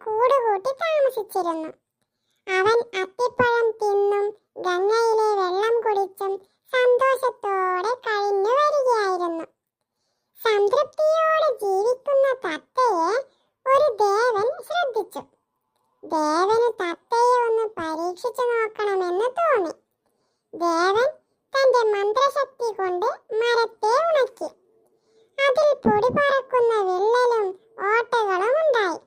കൂടുകൂട്ടി താമസിച്ചിരുന്നു. അവൻ അത്തിപ്പഴം തിന്നും ഗംഗയിലെ വെള്ളം കുടിച്ചും സന്തോഷത്തോടെ കഴിഞ്ഞു വരികയായിരുന്നു. സംതൃപ്തിയോടെ ജീവിക്കുന്ന തത്തയെ ഒരു ദേവൻ ശ്രദ്ധിച്ചു. ദേവന് തത്തയെ ഒന്ന് പരീക്ഷിച്ചു നോക്കണമെന്ന് തോന്നി. ദേവൻ തന്റെ മന്ത്രശക്തി കൊണ്ട് മരത്തെ ഉണക്കി. അതിൽ പൊടി പറക്കുന്ന വിള്ളലും ഓട്ടകളും ഉണ്ടായി.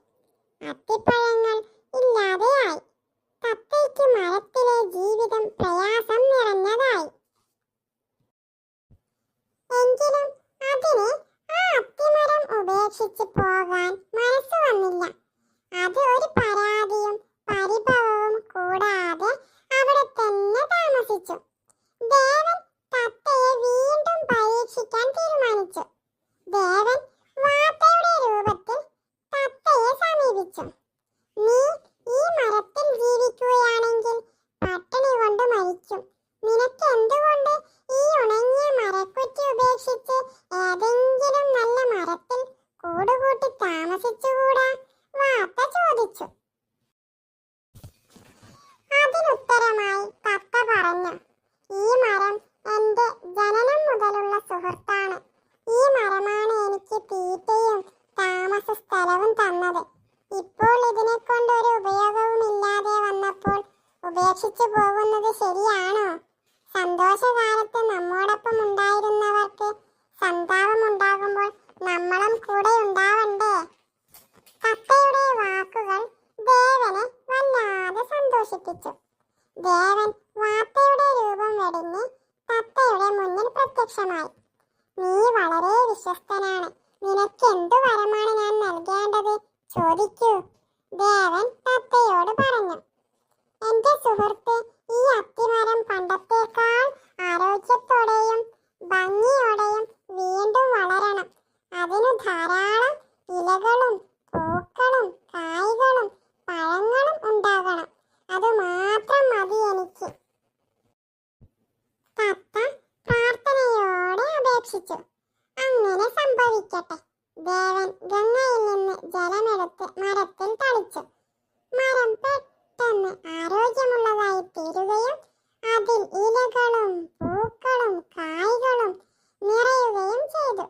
അത്തിപ്പഴങ്ങൾ ഇല്ലാതെയായി. തത്തയ്ക്ക് മരത്തിലെ ജീവിതം പ്രയാസം നിറഞ്ഞതായി. എങ്കിലും അതിന് ആ അത്തിമരം ഉപേക്ഷിച്ച് പോകാൻ മനസ്സ് വന്നില്ല. അത് ഒരു പരാതിയും പരിഭവവും കൂടാതെ അവിടെ തന്നെ താമസിച്ചു. ദേവൻ തത്തയെ വീണ്ടും പരീക്ഷിക്കാൻ തീരുമാനിച്ചു. ദേവൻ വാത്തയുടെ രൂപത്തിൽ തത്തയെ സമീപിച്ചു. നീ ഈ മരത്തിൽ ജീവിക്കുകയാണെങ്കിൽ പട്ടിണി കൊണ്ട് മരിക്കും. നിനക്ക് എന്തുകൊണ്ട് ഈ ഉണങ്ങിയ മരക്കുറ്റി ഉപേക്ഷിച്ച് ഏതെങ്കിലും നല്ല മരത്തിൽ കൂടുകൂട്ടി താമസിച്ചുകൂടാ? വാത്ത ചോദിച്ചു. അതിനുത്തരമായി തത്ത പറഞ്ഞു, ഈ മരം എന്റെ ജനനം മുതലുള്ള സുഹൃത്താണ്. ഈ മരമാണ് എനിക്ക് തീറ്റയും താമസ സ്ഥലവും തന്നത്. ഇപ്പോൾ ഇതിനെ കൊണ്ട് ഒരു ഉപയോഗവും ഇല്ലാതെ വന്നപ്പോൾ ഉപേക്ഷിച്ചു പോകുന്നത് ശരിയാണോ? സന്തോഷകാലത്ത് നമ്മോടൊപ്പം ഉണ്ടായിരുന്നവർക്ക് സന്താപമുണ്ടാകുമ്പോൾ നമ്മളും കൂടെ ഉണ്ടാവണ്ടേ? തത്തയുടെ വാക്കുകൾ ദേവനെ വല്ലാതെ സന്തോഷിപ്പിച്ചു. ദേവൻ വാത്തയുടെ രൂപം വെടിഞ്ഞ് തത്തയുടെ മുന്നിൽ പ്രത്യക്ഷമായി. നീ വളരെ വിശ്വസ്തനാണ്. നിനക്ക് എന്തു വരമാണ് ഞാൻ നൽകേണ്ടത്? ചോദിക്കൂ, ദേവൻ തത്തയോട് പറഞ്ഞു. എന്റെ സുഹൃത്ത്, ഈ അത്തിമരം പണ്ടത്തേക്കാൾ ആരോഗ്യത്തോടെയും ഭംഗിയോടെയും വീണ്ടും വളരണം. അതിന് ധാരാളം ഇലകളും പൂക്കളും കായ്കളും പഴങ്ങളും ഉണ്ടാകണം. അതുമാത്രം മതി എനിക്ക്. തത്ത പ്രാർത്ഥനയോടെ അപേക്ഷിച്ചു. അങ്ങനെ സംഭവിക്കട്ടെ. ദേവൻ ഗംഗയിൽ നിന്ന് ജലമെടുത്ത് മരത്തിൽ തളിച്ചു. മരം പെട്ടെന്ന് ആരോഗ്യമുള്ളതായി തീരുകയും അതിൽ ഇലകളും പൂക്കളും കായ്കളും നിറയുകയും ചെയ്തു.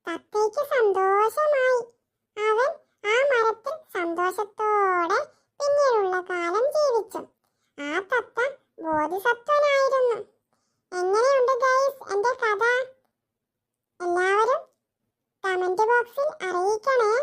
തത്തയ്ക്ക് സന്തോഷമായി. അവൻ ആ മരത്തിൽ സന്തോഷത്തോടെ പിന്നീടുള്ള കാലം ജീവിച്ചു. ആ തത്ത ബോധിസത്വനായിരുന്നു. എങ്ങനെയുണ്ട് ഗൈസ് എന്റെ കഥ? എല്ലാവരും കമന്റ് ബോക്സിൽ അറിയിക്കണേ.